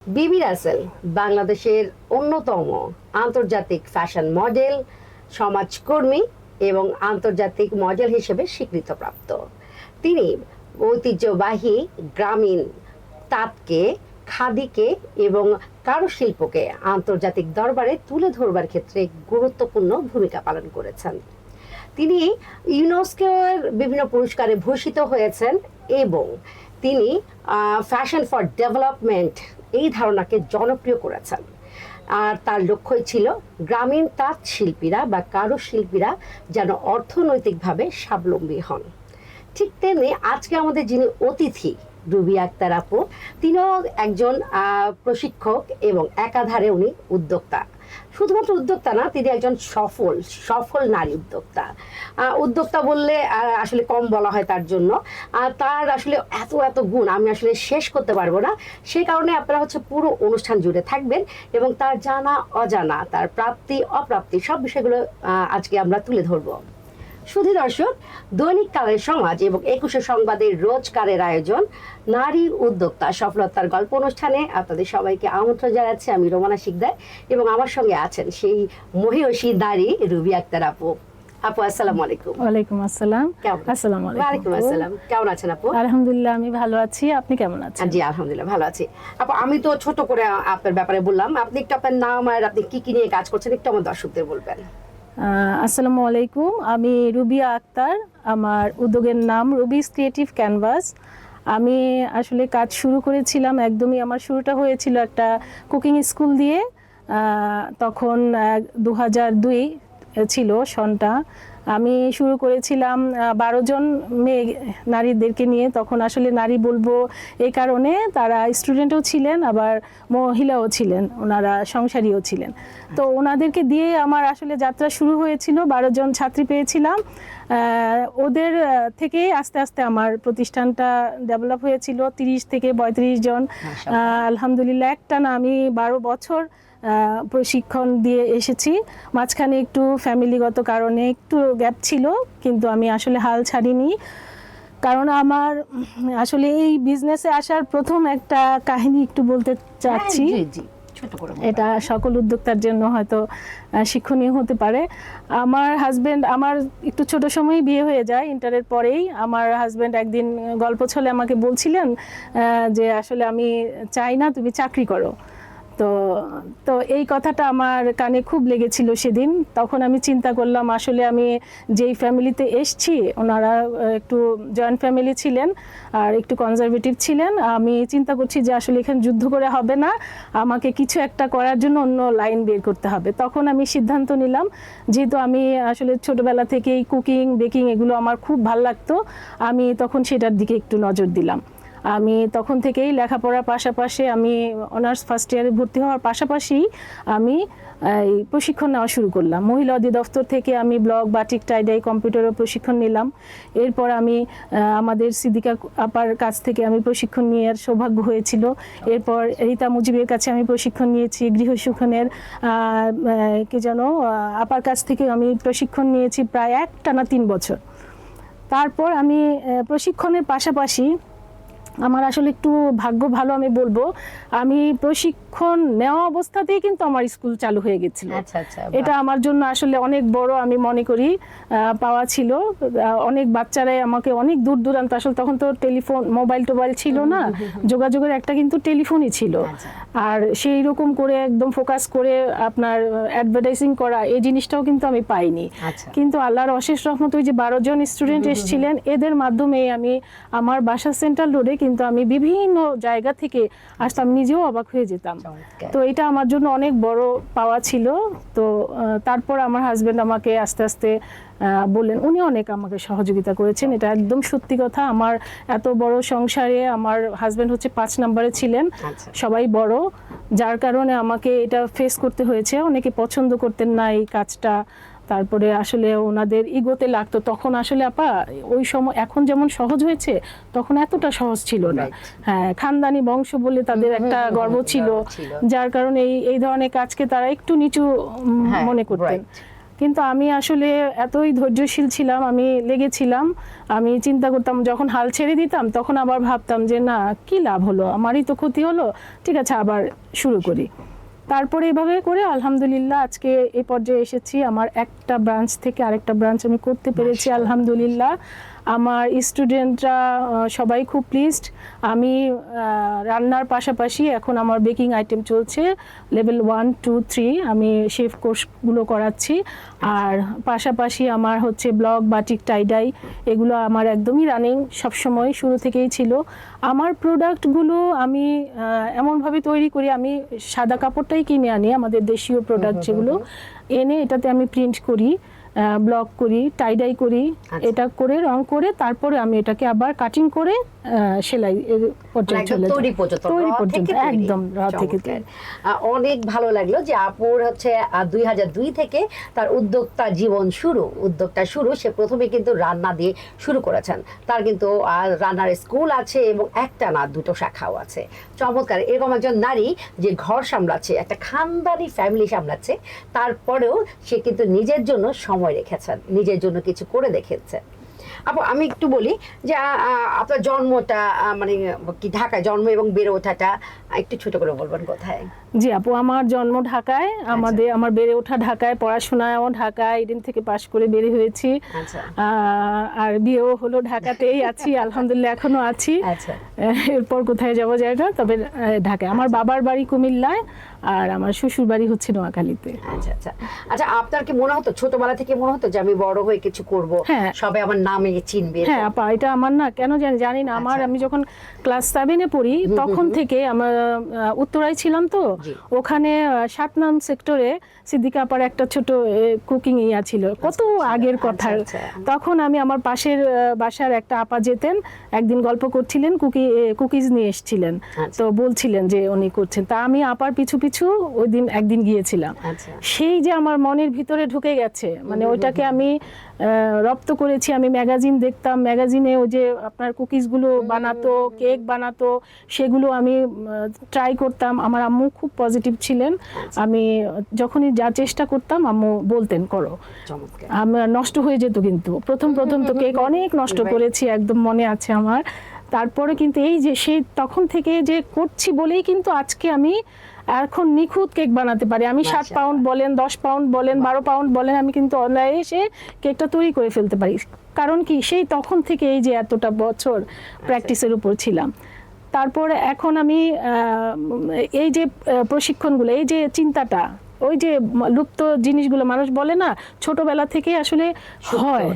বিবি রাসেল বাংলাদেশের অন্যতম আন্তর্জাতিক ফ্যাশন মডেল, সমাজকর্মী এবং আন্তর্জাতিক মডেল হিসেবে স্বীকৃতপ্রাপ্ত। তিনি ঐতিহ্যবাহী গ্রামীণ তাঁতকে, খাদিকে এবং কারুশিল্পকে আন্তর্জাতিক দরবারে তুলে ধরবার ক্ষেত্রে গুরুত্বপূর্ণ ভূমিকা পালন করেছেন। তিনি ইউনেস্কোর বিভিন্ন পুরস্কারে ভূষিত হয়েছেন এবং তিনি ফ্যাশন ফর ডেভেলপমেন্ট এই ধারণাকে জনপ্রিয় করেছেন। আর তার লক্ষ্যই ছিল গ্রামীণ তাঁত শিল্পীরা বা কারুশিল্পীরা যেন অর্থনৈতিকভাবে স্বাবলম্বী হন। ঠিক তেমনি আজকে আমাদের যিনি অতিথি রুবি আক্তার আপু, তিনিও একজন প্রশিক্ষক এবং একাধারে উনি উদ্যোক্তা। শুধুমাত্র উদ্যোক্তা না, তিনি একজন সফল নারী উদ্যোক্তা। উদ্যোক্তা বললে আসলে কম বলা হয় তার জন্য। তার আসলে এত এত গুণ আমি আসলে শেষ করতে পারবো না। সেই কারণে আপনারা পুরো অনুষ্ঠান জুড়ে থাকবেন এবং তার জানা অজানা, তার প্রাপ্তি অপ্রাপ্তি সব বিষয়গুলো আজকে আমরা তুলে ধরবো। সুধী দর্শক, দৈনিক কালের সমাজ এবং 21শে সংবাদের রোজকারের আয়োজন নারী উদ্যোক্তা সফলতার গল্প অনুষ্ঠানে আপনাদের সবাইকে আমন্ত্রণ জানাচ্ছি। আমি রোমানা শিকদার এবং আমার সঙ্গে আছেন সেই মহিয়সী নারী রুবি আক্তার আপু। আপু আসসালামু আলাইকুম। ওয়ালাইকুম আসসালাম। আসসালামু আলাইকুম। ওয়ালাইকুম আসসালাম। কেমন আছেন আপু? আলহামদুলিল্লাহ আমি ভালো আছি, আপনি কেমন আছেন? জি আলহামদুলিল্লাহ ভালো আছি। আপু আমি তো ছোট করে আপনার ব্যাপারে বললাম, আপনি একটু আপনার নাম আর আপনি কি কি নিয়ে কাজ করছেন একটু আমার দর্শকদের বলবেন। আসসালামু আলাইকুম, আমি রুবিয়া আক্তার। আমার উদ্যোগের নাম রুবিস ক্রিয়েটিভ ক্যানভাস। আমি আসলে কাজ শুরু করেছিলাম, একদমই আমার শুরুটা হয়েছিল একটা কুকিং স্কুল দিয়ে। তখন 2002 ছিল সনটা। আমি শুরু করেছিলাম 12 জন মেয়ে নারীদেরকে নিয়ে। তখন আসলে নারী বলবো এই কারণে তারা স্টুডেন্টও ছিলেন, আবার মহিলাও ছিলেন, ওনারা সংসারীও ছিলেন। তো ওনাদেরকে দিয়ে আমার আসলে যাত্রা শুরু হয়েছিল। 12 জন ছাত্রী পেয়েছিলাম। ওদের থেকে আস্তে আস্তে আমার প্রতিষ্ঠানটা ডেভেলপ হয়েছিল 30 থেকে 35 জন। আলহামদুলিল্লাহ একটানা আমি 12 বছর প্রশিক্ষণ দিয়ে এসেছি। মাঝখানে একটু ফ্যামিলিগত কারণে একটু গ্যাপ ছিল, কিন্তু আমি আসলে হাল ছাড়িনি। কারণ আমার আসলে এই বিজনেসে আসার প্রথম একটা কাহিনী একটু বলতে চাচ্ছি। এটা সকল উদ্যোক্তার জন্য হয়তো শিক্ষণীয় হতে পারে। আমার হাজব্যান্ড, আমার একটু ছোট সময়ই বিয়ে হয়ে যায়, ইন্টারের পরেই। আমার হাজব্যান্ড একদিন গল্প ছলে আমাকে বলছিলেন যে আসলে আমি চাই না তুমি চাকরি করো। তো এই কথাটা আমার কানে খুব লেগেছিল সেদিন। তখন আমি চিন্তা করলাম আসলে আমি যেই ফ্যামিলিতে এসছি ওনারা একটু জয়েন্ট ফ্যামিলি ছিলেন আর একটু কনজারভেটিভ ছিলেন। আমি চিন্তা করছি যে আসলে এখানে যুদ্ধ করে হবে না, আমাকে কিছু একটা করার জন্য অন্য লাইন বের করতে হবে। তখন আমি সিদ্ধান্ত নিলাম, যেহেতু আমি আসলে ছোটবেলা থেকেই কুকিং বেকিং এগুলো আমার খুব ভালো লাগতো, আমি তখন সেটার দিকে একটু নজর দিলাম। আমি তখন থেকেই লেখাপড়ার পাশাপাশি আমি অনার্স ফার্স্ট ইয়ারে ভর্তি হওয়ার পাশাপাশি আমি এই প্রশিক্ষণ নেওয়া শুরু করলাম। মহিলা অধিদপ্তর থেকে আমি ব্লগ, বাটিক, টাইডাই, কম্পিউটারের প্রশিক্ষণ নিলাম। এরপর আমি আমাদের সিদ্দিকা আপার কাছ থেকে আমি প্রশিক্ষণ নেওয়ার সৌভাগ্য হয়েছিল। এরপর রীতা মুজিবের কাছে আমি প্রশিক্ষণ নিয়েছি। গৃহসুখনের কি যেন আপার কাছ থেকে আমি প্রশিক্ষণ নিয়েছি প্রায় একটানা 3 বছর। তারপর আমি প্রশিক্ষণের পাশাপাশি আমার আসলে একটু ভাগ্য ভালো আমি বলবো, আমি প্রশিক্ষণ নেওয়া অবস্থাতেই কিন্তু আমার স্কুল চালু হয়ে গেছিল। এটা আমার জন্য আসলে অনেক বড় আমি মনে করি পাওয়া ছিল। অনেক বাচ্চারাই আমাকে অনেক দূর দূরান্ত, আসলে তখন তো টেলিফোন মোবাইল টোবাইল ছিল না, যোগাযোগের একটা কিন্তু টেলিফোনই ছিল। আর সেই রকম করে একদম ফোকাস করে আপনার অ্যাডভার্টাইজিং করা এই জিনিসটাও কিন্তু আমি পাইনি। কিন্তু আল্লাহর অশেষ রহমত, ওই যে 12 জন স্টুডেন্ট এসেছিলেন এদের মাধ্যমে আমি আমার বাসা সেন্ট্রাল রোডে কিন্তু আমি বিভিন্ন জায়গা থেকে আসতাম, নিজেও অবাক হয়ে যেতাম। তো এটা আমার জন্য অনেক বড় পাওয়া ছিল। তো তারপর আমার হাজব্যান্ড আমাকে আস্তে আস্তে বললেন, উনি অনেক আমাকে সহযোগিতা করেছেন, এটা একদম সত্যি কথা। আমার এত বড় সংসারে আমার হাজব্যান্ড হচ্ছে 5 নম্বরে ছিলেন, সবাই বড়, যার কারণে আমাকে এটা ফেস করতে হয়েছে। অনেকে পছন্দ করতেন না এই কাজটা, তারপরে আসলে ওনাদের ইগোতে লাগতো। তখন আসলে আপা ওই সময় এখন যেমন সহজ হয়েছে তখন এতটা সহজ ছিল না। হ্যাঁ, খানদানি বংশ বলে তাদের একটা গর্ব ছিল, যার কারণে এই ধরনের কাজকে তারা একটু নিচু মনে করতেন। কিন্তু আমি আসলে এতই ধৈর্যশীল ছিলাম, আমি লেগেছিলাম। আমি চিন্তা করতাম, যখন হাল ছেড়ে দিতাম তখন আবার ভাবতাম যে না, কি লাভ হলো, আমারই তো ক্ষতি হলো, ঠিক আছে আবার শুরু করি। তারপরে এভাবে করে আলহামদুলিল্লাহ আজকে এই পর্যায়ে এসেছি। আমার একটা ব্রাঞ্চ থেকে আরেকটা ব্রাঞ্চ আমি করতে পেরেছি আলহামদুলিল্লাহ। আমার স্টুডেন্টরা সবাই খুব প্লিজড। আমি রান্নার পাশাপাশি এখন আমার বেকিং আইটেম চলছে, লেভেল 1, 2, 3 আমি শেফ কোর্সগুলো করাচ্ছি। আর পাশাপাশি আমার হচ্ছে ব্লগ, বাটিক, টাইডাই, এগুলো আমার একদমই রানিং, সবসময় শুরু থেকেই ছিল। আমার প্রোডাক্টগুলো আমি এমনভাবে তৈরি করি, আমি সাদা কাপড়টাই কিনে আনি, আমাদের দেশীয় প্রোডাক্ট যেগুলো এনে এটাতে আমি প্রিন্ট করি, ব্লক করি, টাইডাই করি, এটা করে রং করে তারপরে আমি এটাকে আবার কাটিং করে সেলাই পর্যায়ে চলে যাই, তৈরি পর্যন্ত একদম র থেকে। অনেক ভালো লাগলো যে আপুর হচ্ছে 2002 থেকে তার উদ্যোক্তা শুরু। সে প্রথমে কিন্তু রান্না দিয়ে শুরু করেছেন। তার কিন্তু রান্নার স্কুল আছে এবং একটা না দুটো শাখাও আছে। চমৎকার। এরকম একজন নারী যে ঘর সামলাচ্ছে, একটা খানদানি ফ্যামিলি সামলাচ্ছে, তারপরেও সে কিন্তু নিজের জন্য সময় রেখেছেন, নিজের জন্য কিছু করে দেখেছেন। আপু আমি একটু বলি যে আপনার জন্মটা মানে কি ঢাকায় জন্ম এবং বেড়ে ওঠাটা একটু ছোট করে বলবেন কোথায়? জি আপু, আমার জন্ম ঢাকায়, আমার বেড়ে ওঠা ঢাকায়, পড়াশোনাও ঢাকায়, ইডেন থেকে পাশ করে বের হয়েছি। আর বিয়েও হলো ঢাকাতেই আছি আলহামদুলিল্লাহ, এখনো আছি। এরপর কোথায় যাবো যায় না, তবে ঢাকায়। আমার বাবার বাড়ি কুমিল্লায় আর আমার শ্বশুর বাড়ি হচ্ছে নোয়াখালীতে। আচ্ছা, আপনার কি মনে হতো ছোটবেলা থেকে মনে হতো যে আমি বড় হয়ে কিছু করব, সবাই আমার নামে চিনবে? হ্যাঁ আপা, এটা আমার না কেন জানি না, আমি যখন ক্লাস 7-এ পড়ি তখন থেকে আমার উত্তরায় ছিলাম, তো ওখানে 7 নং সেক্টরে সিদ্দিকা আপার একটা ছোট কুকিং ইয়া ছিল, কত আগের কথা। তখন আমি আমার পাশের বাসার একটা আপা যেতেন, একদিন গল্প করছিলেন, কুকিজ নিয়ে এসেছিলেন, তো বলছিলেন যে উনি করছেন, তা আমি আপার পিছু পিছু ওই দিন একদিন গিয়েছিলাম। সেই যে আমার মনের ভিতরে ঢুকে গেছে, মানে ওইটাকে আমি রপ্ত করেছি। আমি ম্যাগাজিন দেখতাম, ম্যাগাজিনে ওই যে আপনার কুকিজগুলো বানাতো, কেক বানাতো, সেগুলো আমি ট্রাই করতাম। আমার আম্মু খুব পজিটিভ ছিলেন, আমি যখনই যা চেষ্টা করতাম আম্মু বলতেন করো। আমার নষ্ট হয়ে যেত, কিন্তু প্রথম তো কেক অনেক নষ্ট করেছি, একদম মনে আছে আমার। তারপরে কিন্তু এই যে সেই তখন থেকে যে করছি বলেই কিন্তু আজকে আমি এখন নিখুঁত কেক বানাতে পারি। আমি 7 পাউন্ড বলেন, 10 পাউন্ড বলেন, 12 পাউন্ড বলেন, আমি কিন্তু অনলাইনে এসে কেকটা তৈরি করে ফেলতে পারি। কারণ কি, সেই তখন থেকে এই যে এতটা বছর প্র্যাকটিসের উপর ছিলাম। তারপরে এখন আমি এই যে প্রশিক্ষণগুলো, এই যে চিন্তাটা, ওই যে লুপ্ত জিনিসগুলো মানুষ বলে না ছোটবেলা থেকে আসলে হয়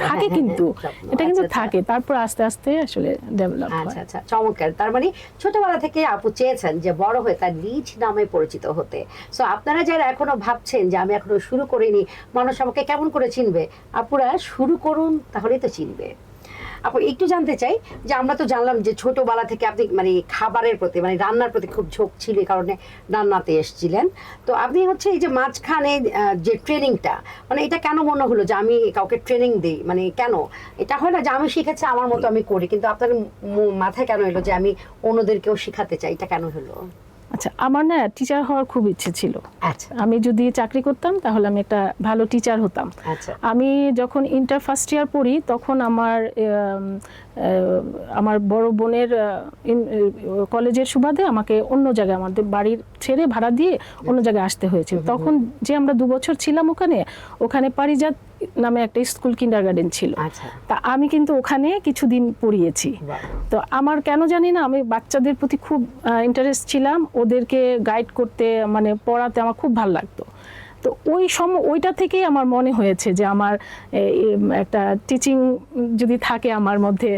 থাকে, কিন্তু এটা কিন্তু থাকে, তারপর আস্তে আস্তে আসলে ডেভেলপ হয়। আচ্ছা, চমৎকার। তার মানে ছোটবেলা থেকে আপু চেয়েছেন যে বড় হয়ে তার নিজ নামে পরিচিত হতে। সো আপনারা যারা এখনো ভাবছেন যে আমি এখনো শুরু করিনি, মানুষ আমাকে কেমন করে চিনবে, আপুরা শুরু করুন, তাহলেই তো চিনবে। আপু একটু জানতে চাই যে আমরা তো জানলাম যে ছোটবেলা থেকে আপনি মানে খাবারের প্রতি, মানে রান্নার প্রতি খুব ঝোঁক ছিল, এই কারণে রান্নাতে এসেছিলেন। তো আপনি হচ্ছে এই যে মাঝখানে যে ট্রেনিংটা, মানে এটা কেন মনে হলো যে আমি কাউকে ট্রেনিং দিই, মানে কেন এটা হয় না যে আমি শিখেছি আমার মতো আমি করি, কিন্তু আপনার মাথায় কেন এলো যে আমি অন্যদেরকেও শেখাতে চাই, এটা কেন হলো? আচ্ছা, আমার না টিচার হওয়ার খুব ইচ্ছে ছিল। আমি যদি চাকরি করতাম তাহলে আমি একটা ভালো টিচার হতাম। আমি যখন ইন্টার ফার্স্ট ইয়ার পড়ি তখন আমার বড় বোনের কলেজের সুবাদে আমাকে অন্য জায়গায়, আমাদের বাড়ির ছেড়ে ভাড়া দিয়ে অন্য জায়গায় আসতে হয়েছিল। তখন যে আমরা 2 বছর ছিলাম ওখানে পারিজাত নামে একটা স্কুল কিন্ডারগার্টেন ছিল, তা আমি কিন্তু ওখানে কিছুদিন পড়িয়েছি। তো আমার কেন জানি না, আমি বাচ্চাদের প্রতি খুব ইন্টারেস্ট ছিলাম, ওদেরকে গাইড করতে, মানে পড়াতে আমার খুব ভালো লাগতো। তো ওইটা থেকেই আমার মনে হয়েছে যে আমার একটা টিচিং যদি থাকে আমার মধ্যে,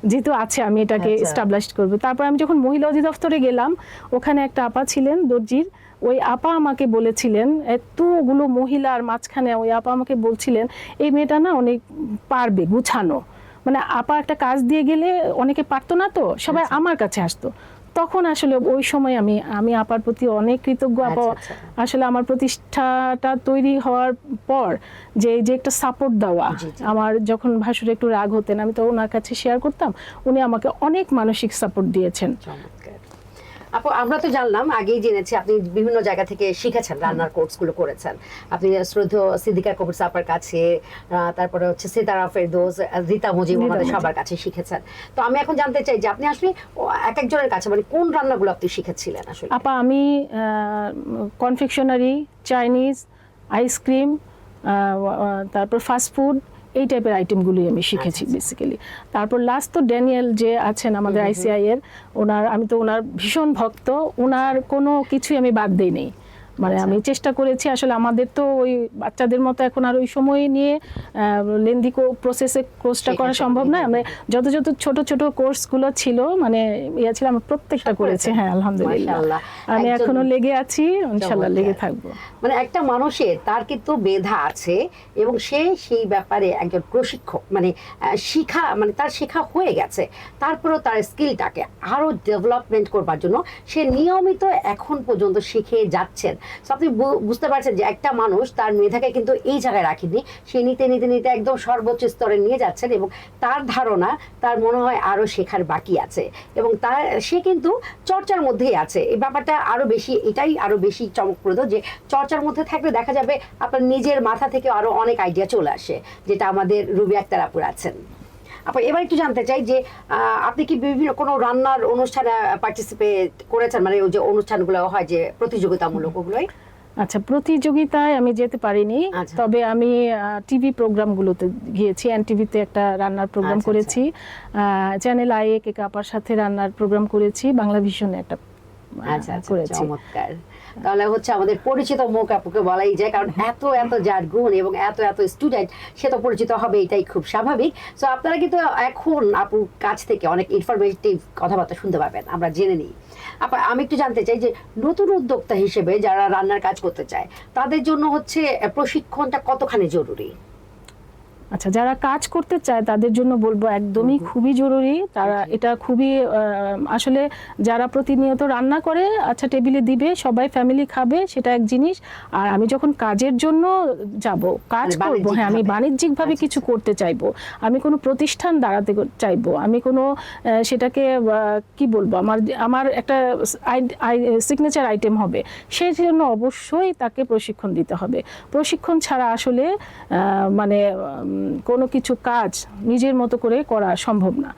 যেহেতু আছে, আমি এটাকে এস্টাবলিশ করব। তারপর আমি যখন মহিলা অধিদপ্তরে গেলাম, ওখানে একটা আপা ছিলেন দর্জির, ওই আপা আমাকে বলেছিলেন, এতগুলো মহিলার মাঝখানে ওই আপা আমাকে বলছিলেন এই মেয়েটা না অনেক পারবে গুছানো। মানে আপা একটা কাজ দিয়ে গেলে অনেকে পারতো না, তো সবাই আমার কাছে আসতো। তখন আসলে ওই সময় আমি আপার প্রতি অনেক কৃতজ্ঞ। আপা আসলে আমার প্রতিষ্ঠাটা তৈরি হওয়ার পর যে একটা সাপোর্ট দেওয়া, আমার যখন ভাসুর একটু রাগ হতেন আমি তো ওনার কাছে শেয়ার করতাম, উনি আমাকে অনেক মানসিক সাপোর্ট দিয়েছেন। আপু আমরা তো জানলাম, আগেই জেনেছি আপনি বিভিন্ন জায়গা থেকে শিখেছেন, রান্নার কোর্সগুলো করেছেন। আপনি শ্রদ্ধেয় সিদ্দিকা কবির সাপার কাছে, তারপরে হচ্ছে সিতারা ফেরদৌস, রীতা মুজিব, আমাদের সবার কাছে শিখেছেন। তো আমি এখন জানতে চাই যে আপনি আসলে এক একজনের কাছে মানে কোন রান্নাগুলো আপনি শিখেছিলেন আসলে? আপা আমি কনফেকশনারি, চাইনিজ, আইসক্রিম, তারপর ফাস্ট ফুড, এই টাইপের আইটেমগুলি আমি শিখেছি বেসিক্যালি। তারপর লাস্ট তো ড্যানিয়েল যে আছেন আমাদের আইসিআই এর, আমি তো ওনার ভীষণ ভক্ত, ওনার কোনো কিছুই আমি বাদ দেইনি। মানে আমি চেষ্টা করেছি, আসলে আমাদের তো ওই বাচ্চাদের মতো এখন আর ওই সময় নিয়ে লেন্দি প্রসেসে কোর্সটা করা সম্ভব নয়। আমরা যত ছোট ছোট কোর্সগুলো ছিল মানে ছিল, আমি প্রত্যেকটা করেছি। হ্যাঁ আলহামদুলিল্লাহ, আমি এখনো লেগে আছি, ইনশাআল্লাহ লেগে থাকবো। মানে একটা মানুষের তার কিন্তু মেধা আছে এবং সে সেই ব্যাপারে একজন প্রশিক্ষক, মানে তার শেখা হয়ে গেছে, তারপরেও তার স্কিলটাকে আরো ডেভেলপমেন্ট করবার জন্য সে নিয়মিত এখন পর্যন্ত শিখে যাচ্ছেন। আপনি বুঝতে পারছেন যে একটা মানুষ তার মেধাকে কিন্তু এই জায়গায় রাখেনি, সে নিতে নিতে নিতে একদম সর্বোচ্চ স্তরে নিয়ে যাচ্ছেন এবং তার ধারণা, তার মনে হয় আরো শেখার বাকি আছে এবং সে কিন্তু চর্চার মধ্যেই আছে। এই ব্যাপারটা এটাই আরো বেশি চমকপ্রদ যে চর্চার মধ্যে থাকলে দেখা যাবে আপনার নিজের মাথা থেকে আরো অনেক আইডিয়া চলে আসে, যেটা আমাদের রুবি আক্তার আপুর আছেন। আপু এবার একটু জানতে চাই যে আপনি কি বিভিন্ন কোনো রান্নার অনুষ্ঠানে পার্টিসিপেট করেছেন, মানে ওই যে অনুষ্ঠানগুলো হয় যে প্রতিযোগিতামূলক, ওগুলোই? আচ্ছা, প্রতিযোগিতায় আমি যেতে পারিনি, তবে আমি টিভি প্রোগ্রামগুলোতে গিয়েছি। এনটিভিতে একটা রান্নার প্রোগ্রাম করেছি, চ্যানেল আই কে কাপার সাথে রান্নার প্রোগ্রাম করেছি, বাংলা ভিশনে একটা করেছি। চমৎকার। তাহলে হচ্ছে আমাদের পরিচিত মুখ আপুকে বলাই যায়, কারণ এত এত যার গুণ এবং এত এত স্টুডেন্ট, সে তো পরিচিত হবে, এটাই খুব স্বাভাবিক। সো আপনারা কিন্তু এখন আপুর কাছ থেকে অনেক ইনফরমেটিভ কথাবার্তা শুনতে পাবেন, আমরা জেনে নিই। আমি একটু জানতে চাই যে নতুন উদ্যোক্তা হিসেবে যারা রান্নার কাজ করতে চায় তাদের জন্য হচ্ছে প্রশিক্ষণটা কতখানি জরুরি? আচ্ছা, যারা কাজ করতে চায় তাদের জন্য বলবো একদমই খুবই জরুরি। তারা এটা খুবই আসলে যারা প্রতিনিয়ত রান্না করে, আচ্ছা টেবিলে দিবে, সবাই ফ্যামিলি খাবে, সেটা এক জিনিস। আর আমি যখন কাজের জন্য যাব, কাজ করব, হ্যাঁ আমি বাণিজ্যিকভাবে কিছু করতে চাইবো, আমি কোনো প্রতিষ্ঠান দাঁড়াতে চাইবো, আমি কোনো সেটাকে কি বলবো, আমার একটা সিগনেচার আইটেম হবে, সেই জন্য অবশ্যই তাকে প্রশিক্ষণ দিতে হবে। প্রশিক্ষণ ছাড়া আসলে মানে কোনো কিছু কাজ নিজের মতো করে করা সম্ভব না।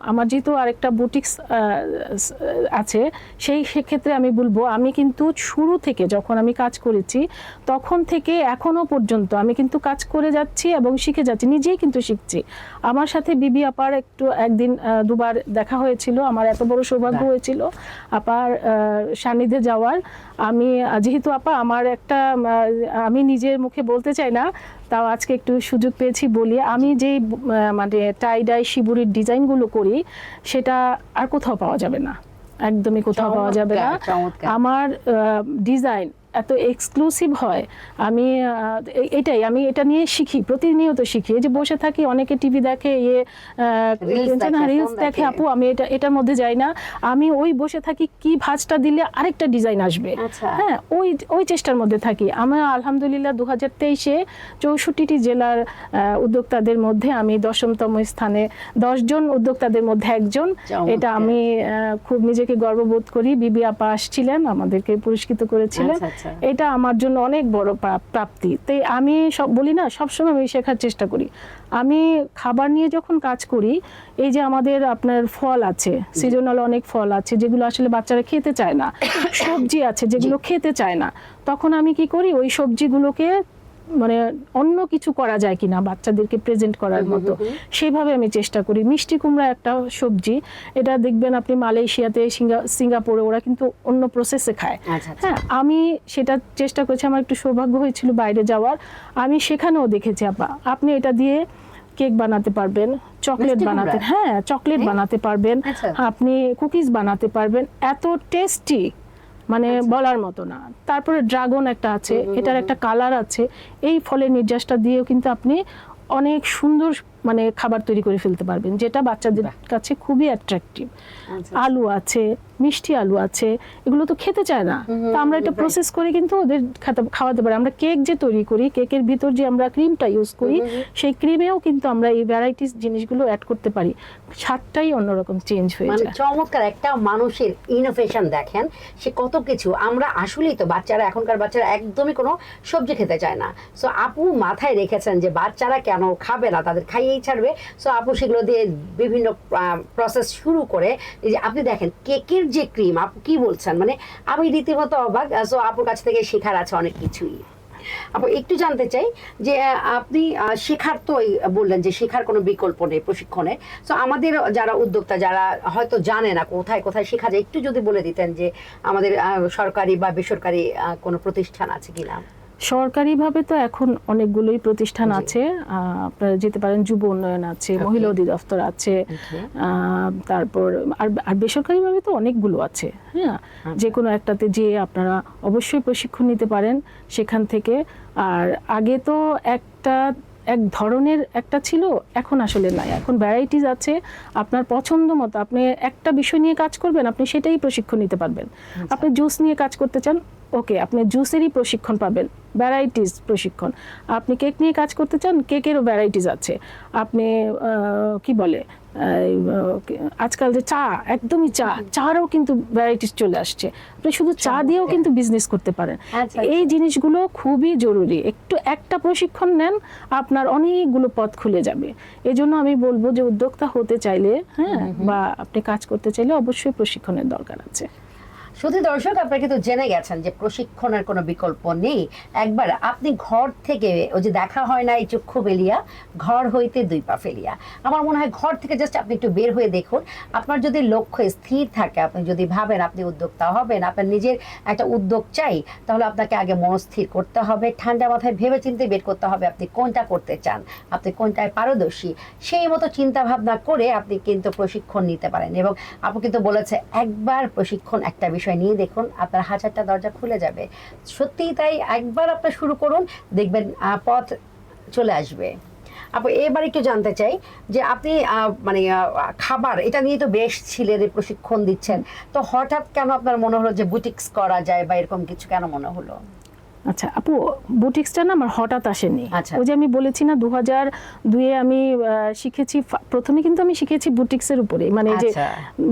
আমার যেহেতু আরেকটা বুটিক্স আছে, সেই ক্ষেত্রে আমি বলবো আমি কিন্তু শুরু থেকে যখন আমি কাজ করেছি তখন থেকে এখনো পর্যন্ত আমি কিন্তু কাজ করে যাচ্ছি এবং শিখে যাচ্ছি, নিজেই কিন্তু শিখছি। আমার সাথে বিবি আপার একদিন দুবার দেখা হয়েছিল, আমার এত বড় সৌভাগ্য হয়েছিল আপার সান্নিধ্যে যাওয়ার। আমি যেহেতু আপা আমার আমি নিজের মুখে বলতে চাই না, তাও আজকে একটু সুযোগ পেয়েছি বলি, আমি যেই মানে টাই ডাই শিবুরির ডিজাইনগুলো করি সেটা আর কোথাও পাওয়া যাবে না, একদমই কোথাও পাওয়া যাবে না। আমার ডিজাইন এত এক্সক্লুসিভ হয়, আমি এটা নিয়ে শিখি, প্রতিনিয়ত শিখি। এই যে বসে থাকি, অনেকে টিভি দেখে, রিলস দেখে, আপু আমি এটার মধ্যে যাই না, আমি ওই বসে থাকি কি ভাঁজটা দিলে আরেকটা ডিজাইন আসবে, হ্যাঁ ওই চেষ্টার মধ্যে থাকি। আমরা আলহামদুলিল্লাহ 2023-এ 64টি জেলার উদ্যোক্তাদের মধ্যে আমি 10তম স্থানে, 10 জন উদ্যোক্তাদের মধ্যে একজন। এটা আমি খুব নিজেকে গর্ববোধ করি। বিবি আপা আসছিলেন, আমাদেরকে পুরস্কৃত করেছিলেন, এটা আমার জন্য অনেক বড় প্রাপ্তি। তাই আমি বলি না, সবসময় আমি শেখার চেষ্টা করি। আমি খাবার নিয়ে যখন কাজ করি, এই যে আমাদের আপনার ফল আছে, সিজনাল অনেক ফল আছে যেগুলো আসলে বাচ্চারা খেতে চায় না, সবজি আছে যেগুলো খেতে চায় না, তখন আমি কি করি, ওই সবজিগুলোকে মানে অন্য কিছু করা যায় কিনা বাচ্চাদেরকে প্রেজেন্ট করার মতো, সেভাবে আমি চেষ্টা করি। মিষ্টি কুমড়া একটা সবজি, এটা দেখবেন আপনি মালয়েশিয়াতে, সিঙ্গাপুরে ওরা কিন্তু অন্য প্রসেসে খায়। হ্যাঁ, আমি সেটা চেষ্টা করেছি, আমার একটু সৌভাগ্য হয়েছিল বাইরে যাওয়ার, আমি সেখানেও দেখেছি আপনি এটা দিয়ে কেক বানাতে পারবেন, চকলেট বানাতে পারবেন, আপনি কুকিজ বানাতে পারবেন, এত টেস্টি মানে বলার মতো না। তারপরে ড্রাগন একটা আছে, এটার একটা কালার আছে, এই ফলের নির্যাসটা দিয়েও কিন্তু আপনি অনেক সুন্দর মানে খাবার তৈরি করে ফেলতে পারবেন, যেটা বাচ্চাদের কাছে খুবই অ্যাট্রাকটিভ। আলু আছে, মিষ্টি আলু আছে, এগুলো তো খেতে চায় না, তো আমরা এটা প্রসেস করে কিন্তু ওদের খাওয়াতে পারি। আমরা কেক যে তৈরি করি, কেকের ভিতর যে আমরা ক্রিমটা ইউজ করি, সেই ক্রিমেও কিন্তু আমরা এই ভ্যারাইটিস জিনিসগুলো অ্যাড করতে পারি, স্বাদটাই অন্যরকম চেঞ্জ হয়ে মানে যায়। চমৎকার একটা মানুষের ইনোভেশন দেখেন, সে কত কিছু। আমরা আসলেই তো বাচ্চারা, এখনকার বাচ্চারা একদমই কোনো সবজি খেতে চায় না। সো আপু মাথায় রেখেছেন যে বাচ্চারা কেন খাবে না, তাদের খাইয়েই ছাড়বে। সো আপু সেগুলো দিয়ে বিভিন্ন প্রসেস শুরু করে, এই যে আপনি দেখেন কেকের যে ক্রিম, আপু কি বলছেন, মানে আমি রীতিমতো অবাক। সো আপুর কাছ থেকে শেখার আছে অনেক কিছুই। আপু একটু জানতে চাই যে আপনি শেখার তো বললেন যে শেখার কোনো বিকল্প নেই প্রশিক্ষণে। সো আমাদের যারা উদ্যোক্তা, যারা হয়তো জানে না কোথায় কোথায় শেখা যায়, একটু যদি বলে দিতেন যে আমাদের সরকারি বা বেসরকারি কোনো প্রতিষ্ঠান আছে কিনা। সরকারিভাবে তো এখন অনেকগুলোই প্রতিষ্ঠান জি। আছে, আপনারা যেতে পারেন, যুব উন্নয়ন আছে, মহিলা অধিদপ্তর আছে, তারপর আর বেসরকারিভাবে তো অনেকগুলো আছে। হ্যাঁ, যে কোনো একটাতে যে আপনারা অবশ্যই প্রশিক্ষণ নিতে পারেন সেখান থেকে। আর আগে তো এক ধরনের একটা ছিল, এখন আসলে নাই, এখন ভ্যারাইটিস আছে। আপনার পছন্দ মতো আপনি একটা বিষয় নিয়ে কাজ করবেন, আপনি সেটাই প্রশিক্ষণ নিতে পারবেন। আপনি জুস নিয়ে কাজ করতে চান, ওকে, আপনি জুসেরই প্রশিক্ষণ পাবেন, ভ্যারাইটিস প্রশিক্ষণ। আপনি কেক নিয়ে কাজ করতে চান, কেকেরও ভ্যারাইটিস আছে। আপনি কি বলে আজকাল যে চা, একদমই চারও কিন্তু ভ্যারাইটিস চলে আসছে। আপনি শুধু চা দিয়েও কিন্তু বিজনেস করতে পারেন। এই জিনিসগুলো খুবই জরুরি। একটা প্রশিক্ষণ নেন, আপনার অনেকগুলো পথ খুলে যাবে। এই জন্য আমি বলবো যে উদ্যোক্তা হতে চাইলে, হ্যাঁ, বা আপনি কাজ করতে চাইলে অবশ্যই প্রশিক্ষণের দরকার আছে। শুধু দর্শক, আপনারা কিন্তু জেনে গেছেন যে প্রশিক্ষণের কোনো বিকল্প নেই। একবার আপনি ঘর থেকে, ওই যে দেখা হয় না এই চক্ষু বেলিয়া, ঘর হইতে দুই পা ফেলিয়া, আমার মনে হয় ঘর থেকে জাস্ট আপনি একটু বের হয়ে দেখুন। আপনার যদি লক্ষ্য স্থির থাকে, আপনি যদি ভাবেন আপনি উদ্যোক্তা হবেন, আপনার নিজের একটা উদ্যোগ চাই, তাহলে আপনাকে আগে মনস্থির করতে হবে, ঠান্ডা মাথায় ভেবে চিন্তে বের করতে হবে আপনি কোনটা করতে চান, আপনি কোনটায় পারদর্শী। সেই মতো চিন্তা ভাবনা করে আপনি কিন্তু প্রশিক্ষণ নিতে পারেন। এবং আপু কিন্তু বলেছে একবার প্রশিক্ষণ একটা বিষয় নিয়ে দেখুন, আপনার হাজারটা দরজা খুলে যাবে। সত্যিই তাই, একবার আপনার শুরু করুন, দেখবেন পথ চলে আসবে। আপু এবার একটু জানতে চাই যে আপনি মানে খাবার এটা নিয়ে তো বেশ ছিলেন, প্রশিক্ষণ দিচ্ছেন, তো হঠাৎ কেন আপনার মনে হলো যে বুটিক্স করা যায় বা এরকম কিছু কেন মনে হলো? আচ্ছা আপু, বুটিক্সটা না আমার হঠাৎ আসেনি। আচ্ছা। ওই যে আমি বলেছি না 2002-এ আমি শিখেছি, প্রথমে কিন্তু আমি শিখেছি বুটিক্সের উপরে, মানে যে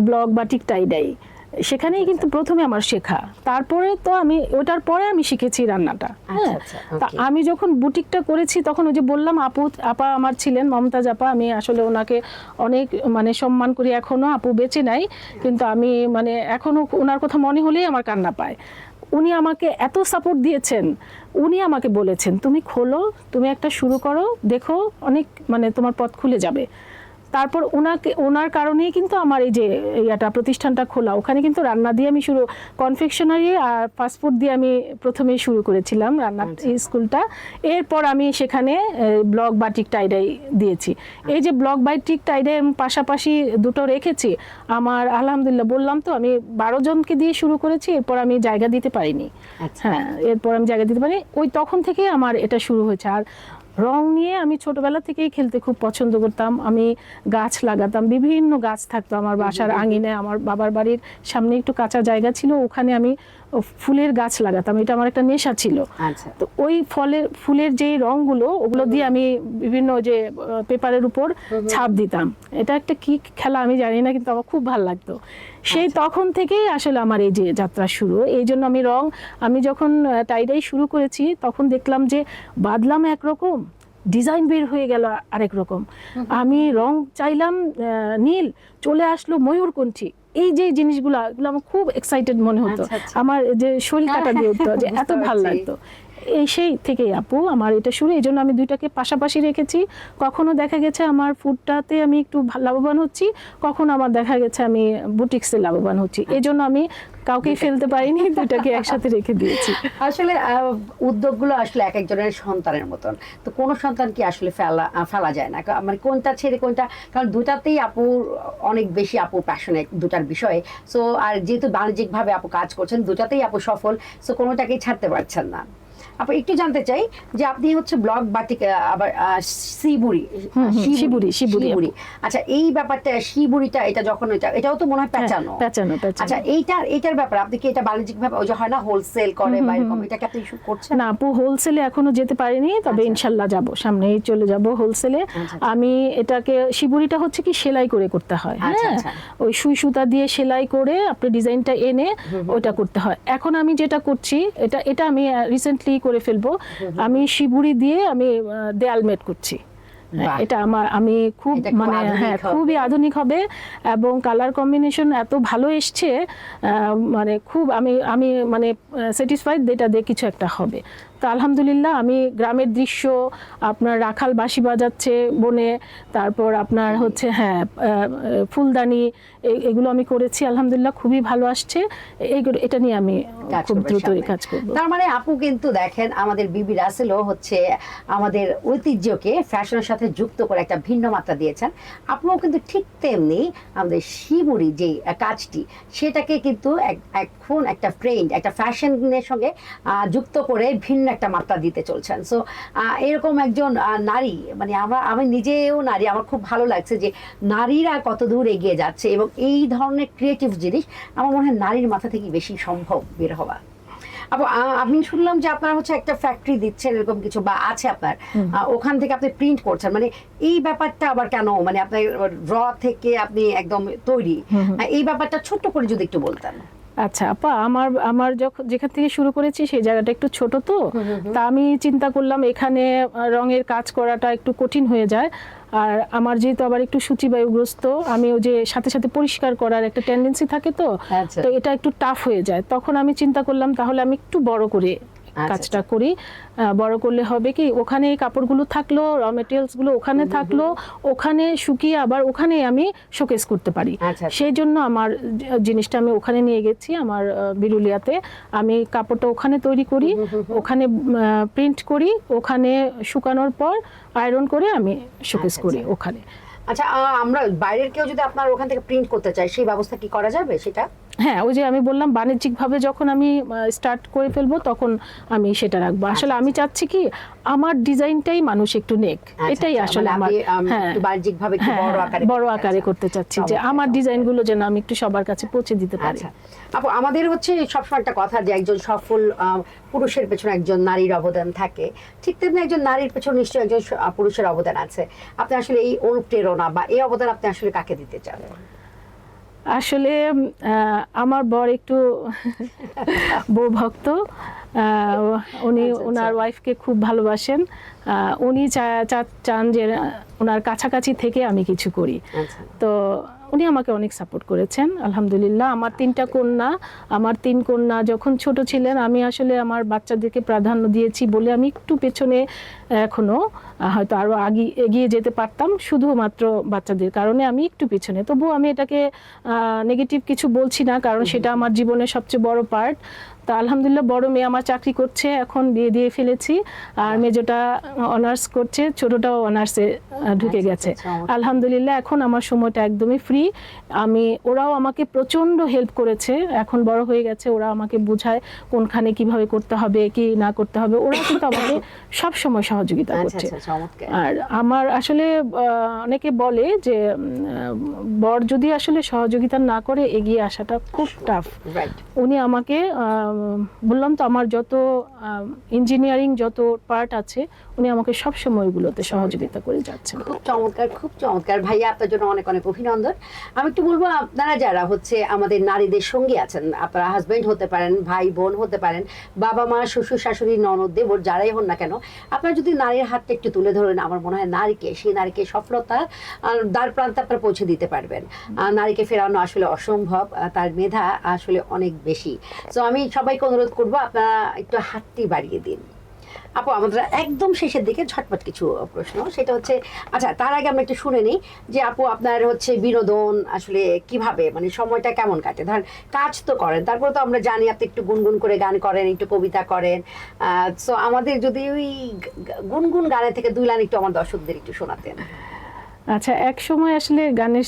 ব্লক বাটিক টাইডাই, সেখানেই কিন্তু প্রথমে আমার শেখা। তারপরে তো আমি ওটার পরে আমি শিখেছি রান্নাটা। হ্যাঁ, তা আমি যখন বুটিকটা করেছি তখন ওই যে বললাম আপা আমার ছিলেন, মমতাজ আপা, আমি আসলে ওনাকে অনেক মানে সম্মান করি। এখনো আপু বেঁচে নাই, কিন্তু আমি মানে এখনো ওনার কথা মনে হলেই আমার কান্না পায়। উনি আমাকে এত সাপোর্ট দিয়েছেন, উনি আমাকে বলেছেন তুমি খোলো, তুমি একটা শুরু করো, দেখো অনেক মানে তোমার পথ খুলে যাবে। তারপর ওনার কারণেই কিন্তু আমার এই যে প্রতিষ্ঠানটা খোলা। ওখানে কিন্তু রান্না দিয়ে আমি শুরু, কনফেকশনারি আর ফাস্টফুড দিয়ে আমি প্রথমেই শুরু করেছিলাম রান্নার স্কুলটা। এরপর আমি সেখানে ব্লক বাটিক টাইডাই দিয়েছি। এই যে ব্লক বাটিক টাইডাই পাশাপাশি দুটো রেখেছি। আমার আলহামদুলিল্লাহ, বললাম তো আমি 12 জনকে দিয়ে শুরু করেছি, এরপর আমি জায়গা দিতে পারিনি। হ্যাঁ, এরপর আমি জায়গা দিতে পারিনি। ওই তখন থেকেই আমার এটা শুরু হয়েছে। আর রং নিয়ে আমি ছোটবেলা থেকেই খেলতে খুব পছন্দ করতাম। আমি গাছ লাগাতাম, বিভিন্ন গাছ থাকতো আমার বাসার আঙিনায়। আমার বাবার বাড়ির সামনে একটু কাঁচা জায়গা ছিল, ওখানে আমি ফুলের গাছ লাগাতাম, এটা আমার একটা নেশা ছিল। তো ওই ফুলের যে রংগুলো, ওগুলো দিয়ে আমি বিভিন্ন যে পেপারের উপর ছাপ দিতাম। এটা একটা কি খেলা আমি জানি না, কিন্তু আমার খুব ভালো লাগতো। সেই তখন থেকেই আসলে আমার এই যে যাত্রা শুরু। এই জন্য আমি যখন টাইডাই শুরু করেছি তখন দেখলাম যে বাদলাম একরকম, ডিজাইন বের হয়ে গেল আরেক রকম। আমি রং চাইলাম নীল, চলে আসলো ময়ূরকণ্ঠী। এই যে জিনিসগুলো, এগুলো আমার খুব এক্সাইটেড মনে হতো। আমার যে শরীর কাটা দিয়ে উঠতো, যে এত ভালো লাগতো। সেই থেকেই আপু আমার এটা শুরু। এই জন্য আমি দুইটাকে পাশাপাশি রেখেছি। কখনো দেখা গেছে আমার ফুডটাতে আমি একটু লাভবান হচ্ছি, কখনো আমার দেখা গেছে আমি বুটিক্সে লাভবান হচ্ছি। এই জন্য আমি কাউকেই ফেলতে পারিনি, দুইটাকে একসাথে রেখে দিয়েছি। আসলে উদ্যোগগুলো আসলে এক একজনের সন্তানের মতন, তো কোনো সন্তান কি আসলে ফেলা যায় না, মানে কোনটা ছেড়ে কোনটা, কারণ দুটাতেই আপুর অনেক বেশি আপু প্যাশনেট দুটার বিষয়ে। সো আর যেহেতু বাণিজ্যিকভাবে আপু কাজ করছেন, দুটাতেই আপু সফল, সো কোনোটাকেই ছাড়তে পারছেন না। আপু একটু জানতে চাই যে আপনি হচ্ছে ব্লক বাটিক আবার শিবুড়ি শিবুড়ি, আচ্ছা এই ব্যাপারটা শিবুড়িটা এটা যখন এটাও তো মনে হয় পেঁচানো। আচ্ছা এইটার ব্যাপারে আপনি কি এটা বাণিজ্যিক ভাবে ওই যে হয় না হোলসেল করে বা এরকম, এটা কি আপনি করছেন? না আপু, হোলসেলে এখনো যেতে পারিনি, তবে ইনশাল্লাহ যাব, সামনেই চলে যাব হোলসেলে। আমি এটাকে শিবুড়িটা হচ্ছে কি সেলাই করে করতে হয়, হ্যাঁ ওই সুই সুতা দিয়ে সেলাই করে আপনি ডিজাইনটা এনে ওটা করতে হয়। এখন আমি যেটা করছি এটা আমি রিসেন্টলি করে ফেলবো, আমি শিবুড়ি দিয়ে আমি দেয়াল মেট করছি। এটা আমি খুব মানে খুবই আধুনিক হবে এবং কালার কম্বিনেশন এত ভালো এসছে, মানে খুব আমি মানে স্যাটিসফাইড এটা দিয়ে কিছু একটা হবে। তো আলহামদুলিল্লাহ আমি গ্রামের দৃশ্য, আপনার রাখাল বাঁশি বাজাচ্ছে বনে, তারপর আপনার হচ্ছে ফুলদানি, এগুলো আমি করেছি, আলহামদুলিল্লাহ খুবই ভালো আসছে। এটা নিয়ে আমি খুব দ্রুতই কাজ করব। তার মানে আপু কিন্তু দেখেন আমাদের বিবি রাসেলও হচ্ছে আমাদের ঐতিহ্যকে ফ্যাশনের সাথে যুক্ত করে একটা ভিন্ন মাত্রা দিয়েছেন। আপুও কিন্তু ঠিক তেমনি আমাদের শিবুড়ি যে কাজটি সেটাকে কিন্তু এখন একটা ট্রেন্ড, একটা ফ্যাশনের সঙ্গে যুক্ত করে ভিন্ন একটা মাত্রা দিতে চলছেন। সো এরকম একজন নারী, মানে আমি নিজেও নারী, আমার খুব ভালো লাগছে যে নারীরা কত দূর এগিয়ে যাচ্ছে এবং এই ধরনের ক্রিয়েটিভ জিনিস আমার মনে হয় নারীর মাথা থেকে বেশি সম্ভব বের হওয়া। আমি শুনলাম যে আপনার হচ্ছে একটা ফ্যাক্টরি দিচ্ছেন এরকম কিছু বা আছে আপনার, ওখান থেকে আপনি প্রিন্ট করছেন, মানে এই ব্যাপারটা আবার কেন, মানে আপনার র থেকে আপনি একদম তৈরি, এই ব্যাপারটা ছোট্ট করে যদি একটু বলতেন। আচ্ছা আপা, আমার যেখান থেকে শুরু করেছি সেই জায়গাটা একটু ছোট, তো তা আমি চিন্তা করলাম এখানে রঙের কাজ করাটা একটু কঠিন হয়ে যায়, আর আমার যেহেতু আবার একটু সূচিবায়ুগ্রস্ত, আমি ওই যে সাথে সাথে পরিষ্কার করার একটা টেন্ডেন্সি থাকে, তো এটা একটু টাফ হয়ে যায়। তখন আমি চিন্তা করলাম তাহলে আমি একটু বড় করে কাজটা করি। বড় করলে হবে কি, ওখানে এই কাপড়গুলো থাকলো, র মেটেরিয়ালস গুলো ওখানে থাকলো, ওখানে শুকিয়ে আবার ওখানে আমি শোকেস করতে পারি। সেই জন্য আমার জিনিসটা আমি ওখানে নিয়ে গেছি, আমার বিরুলিয়াতে। আমি কাপড়টা ওখানে তৈরি করি, ওখানে প্রিন্ট করি, ওখানে শুকানোর পর আয়রন করে আমি শোকেস করি ওখানে। আচ্ছা, আমরা বাইরের কেউ যদি আপনার ওখান থেকে প্রিন্ট করতে চাই, সেই ব্যবস্থা কি করা যাবে সেটা? হ্যাঁ, ওই যে আমি বললাম বাণিজ্যিকভাবে যখন আমি স্টার্ট করে ফেলবো তখন আমি সেটা রাখবো। আসলে আমি চাচ্ছি কি আমার ডিজাইনটাই মানুষ একটু নেক, এটাই আসলে আমার বাণিজ্যিকভাবে বড় আকারে করতে চাচ্ছি, যে আমার ডিজাইনগুলো যেন আমি একটু সবার কাছে পৌঁছে দিতে পারি। আপু আমাদের হচ্ছে সবসময় একটা কথা যে একজন সফল পুরুষের পেছনে একজন নারীর অবদান থাকে, ঠিক তেমনি একজন নারীর পেছনে নিশ্চয়ই একজন পুরুষের অবদান আছে। আপনি আসলে এই অনুপ্রেরণা বা এই অবদান আপনি আসলে কাকে দিতে চান? আসলে আমার বর একটু বউ ভক্ত, উনি ওনার ওয়াইফকে খুব ভালোবাসেন, উনি চান যে ওনার কাছাকাছি থেকে আমি কিছু করি। তো উনি আমাকে অনেক সাপোর্ট করেছেন আলহামদুলিল্লাহ। আমার 3টা কন্যা, আমার 3 কন্যা যখন ছোট ছিলেন আমি আসলে আমার বাচ্চাদেরকে প্রাধান্য দিয়েছি বলে আমি একটু পেছনে, এখনো হয়তো আরো এগিয়ে যেতে পারতাম, শুধুমাত্র বাচ্চাদের কারণে আমি একটু পিছনে। তবুও আমি এটাকে নেগেটিভ কিছু বলছি না, কারণ সেটা আমার জীবনের সবচেয়ে বড় পার্ট। তো আলহামদুলিল্লাহ বড় মেয়ে আমার চাকরি করছে, এখন বিয়ে দিয়ে ফেলেছি, আর মেজোটা অনার্স করছে, ছোটটাও অনার্সে ঢুকে গেছে আলহামদুলিল্লাহ। এখন আমার সময়টা একদমই ফ্রি। ওরাও আমাকে প্রচন্ড হেল্প করেছে, এখন বড় হয়ে গেছে, ওরা আমাকে বোঝায় কোনখানে কিভাবে করতে হবে কি না করতে হবে, ওরা কিন্তু আমাকে সব সময় সহযোগিতা করছে। আর আমার আসলে অনেকে বলে যে বর যদি আসলে সহযোগিতা না করে এগিয়ে আসাটা খুব টাফ। উনি আমাকে বললাম তো আমার যত ইঞ্জিনিয়ারিং যত পার্ট আছে উনি আমাকে সব সময় ওইগুলোতে সহযোগিতা করে যাচ্ছেন। খুব চমৎকার, খুব চমৎকার ভাইয়া, আপনার জন্য অনেক অনেক অভিনন্দন। আমি একটু বলবো আপনারা যারা হচ্ছে আমাদের নারীদের সঙ্গী আছেন, আপনারা হাজবেন্ড হতে পারেন, ভাই বোন হতে পারেন, বাবা মা, শ্বশুর শাশুড়ি, ননদ দেবর, যারাই হন না কেন, আপনারা যদি নারীর হাতটা একটু তুলে ধরেন, আমার মনে হয় সেই নারীকে সফলতা দ্বার প্রান্তে আপনারা পৌঁছে দিতে পারবেন। নারীকে ফেরানো আসলে অসম্ভব, তার মেধা আসলে অনেক বেশি। তো আমি সবাইকে অনুরোধ করবো আপনারা একটু হাতটি বাড়িয়ে দিন। আপু আমাদের একদম শেষের দিকে ঝটপট কিছু প্রশ্ন, সেটা হচ্ছে, আচ্ছা তার আগে আমরা একটু শুনে নিই যে আপু আপনার হচ্ছে বিনোদন আসলে কিভাবে, মানে সময়টা কেমন কাটে? ধরেন কাজ তো করেন, তারপরে তো আমরা জানি আপনি একটু গুনগুন করে গান করেন, একটু কবিতা করেন। সো আমাদের যদি ওই গুনগুন গানের থেকে 2 লাইন একটু আমার দর্শকদের একটু শোনাতেন। আচ্ছা, এক সময় আসলে গানে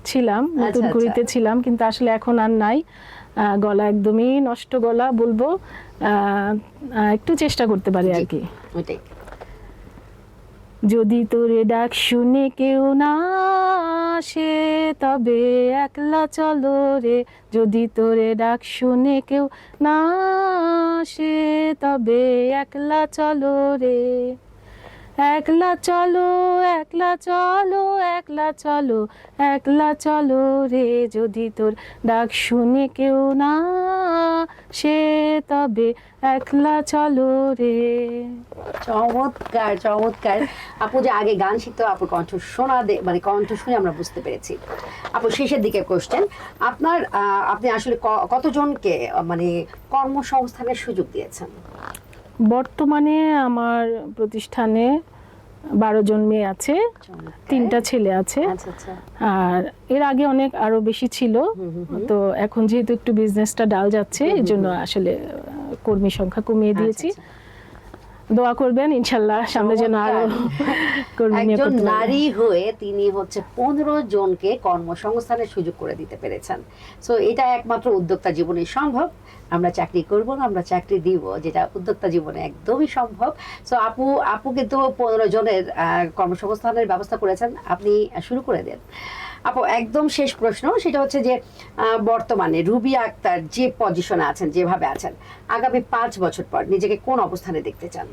ছিলাম, নতুন ঘুরিতে ছিলাম, কিন্তু আসলে এখন আর নাই। গলা একদমই নষ্ট গলা বলবো, একটু চেষ্টা করতে পারি আর কি। ওইটাই। যদি তোরে ডাক শুনে কেউ না আসে তবে একলা চলো রে, যদি তোরে ডাক শুনে কেউ না আসে তবে একলা চলো রে, একলা চলো একলা চলো একলা চলো একলা চলো রে, যদি তোর ডাক শুনে কেউ না সে তবে একলা চলো রে। চমৎকার চমৎকার। আপু যে আগে গান শিখতো, আপুর কণ্ঠ শোনা মানে কণ্ঠ শুনে আমরা বুঝতে পেরেছি। আপু শেষের দিকে কোশ্চেন, আপনি আসলে কতজনকে মানে কর্মসংস্থানের সুযোগ দিয়েছেন? বর্তমানে আমার প্রতিষ্ঠানে 12 জন মেয়ে আছে, 3টা ছেলে আছে। আচ্ছা আচ্ছা। আর এর আগে অনেক আরো বেশি ছিল, তো এখন যেহেতু একটু বিজনেসটা ডাল যাচ্ছে এর জন্য আসলে কর্মী সংখ্যা কমিয়ে দিয়েছি। দোয়া করবেন ইনশাল্লাহ সামনে যেন আরো কর্মী নিয়োগ একজন করতে পারি। নারী হয়ে তিনি হচ্ছে 15 জনকে কর্মসংস্থানের সুযোগ করে দিতে পেরেছেন। সো এটা একমাত্র উদ্যোক্তা জীবনে সম্ভব। আমরা চাকরি করব না, আমরা চাকরি দিব, যেটা উদ্যোক্তা জীবনে একদমই সম্ভব। সো আপু কিন্তু 15 জনের কর্মসংস্থানের ব্যবস্থা করেছেন। আপনি শুরু করে দেন আপু। একদম শেষ প্রশ্ন, সেটা হচ্ছে যে বর্তমানে রুবিয়া আক্তার যে পজিশনে আছেন, যেভাবে আছেন, আগামী 5 বছর পর নিজেকে কোন অবস্থানে দেখতে চান?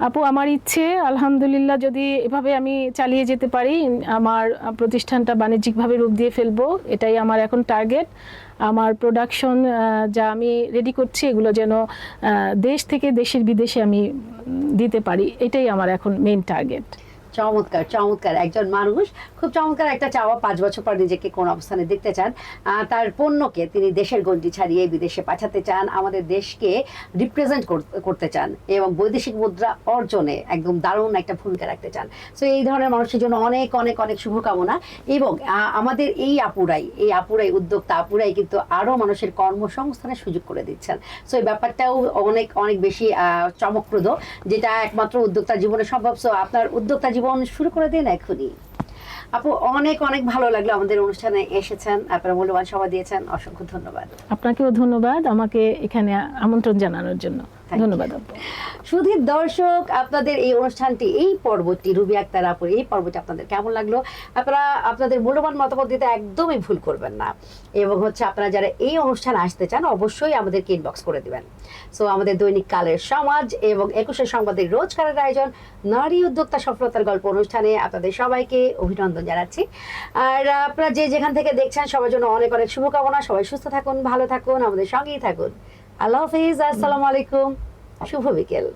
আপু আমার ইচ্ছে আলহামদুলিল্লাহ যদি এভাবে আমি চালিয়ে যেতে পারি, আমার প্রতিষ্ঠানটা বাণিজ্যিকভাবে রূপ দিয়ে ফেলবো, এটাই আমার এখন টার্গেট। আমার প্রোডাকশন যা আমি রেডি করছি এগুলো যেন দেশ থেকে দেশের বিদেশে আমি দিতে পারি, এটাই আমার এখন মেইন টার্গেট। চমৎকার চমৎকার। একজন মানুষ খুব চমৎকার একটা চাওয়া, 5 বছর পর নিজেকে কোন অবস্থানে দেখতে চান। তার পণ্যকে তিনি দেশের গণ্ডি ছাড়িয়ে বিদেশে পাঠাতে চান, আমাদের দেশকে রিপ্রেজেন্ট করতে চান এবং বৈদেশিক মুদ্রা অর্জনে একদম দারুণ একটা ভূমিকা রাখতে চান। সো এই ধরনের মানুষের জন্য অনেক অনেক অনেক শুভকামনা। এবং আমাদের এই আপুরাই উদ্যোক্তা আপুরাই কিন্তু আরো মানুষের কর্মসংস্থানের সুযোগ করে দিচ্ছেন। সো এই ব্যাপারটাও অনেক অনেক বেশি চমকপ্রদ, যেটা একমাত্র উদ্যোক্তা জীবনে সম্ভব। সো আপনার উদ্যোক্তা জীবন শুরু করে দিন এখনই। আপু অনেক অনেক ভালো লাগলো আমাদের অনুষ্ঠানে এসেছেন, আপনারা মূল্যবান সময় দিয়েছেন, অসংখ্য ধন্যবাদ। আপনাকেও ধন্যবাদ আমাকে এখানে আমন্ত্রণ জানানোর জন্য। ধন্যবাদ আপু। সুধীর দর্শক, আপনাদের এই অনুষ্ঠানটি, এই পর্বটি, রুবিয়া আক্তার আপুর এই পর্বটি আপনাদের কেমন লাগলো? আপনারা আপনাদের মূল্যবান মতামত দিতে একদমই ভুল করবেন না। এবং হচ্ছে আপনারা যারা এই অনুষ্ঠানে আসতে চান অবশ্যই আমাদেরকে ইনবক্স করে দিবেন। সো আমাদের দৈনিক কালের সমাজ এবং 21 সংবাদের রোজকারের আয়োজন নারী উদ্যোক্তা সফলতার গল্প অনুষ্ঠানে আপনাদের সবাইকে অভিনন্দন জানাচ্ছি। আর আপনারা যে যেখান থেকে দেখছেন সবার জন্য অনেক অনেক শুভকামনা। সবাই সুস্থ থাকুন, ভালো থাকুন, আমাদের সঙ্গেই থাকুন। আল্লাহ হাফিজ, আসসালামু আলাইকুম, শুভ বিকেল।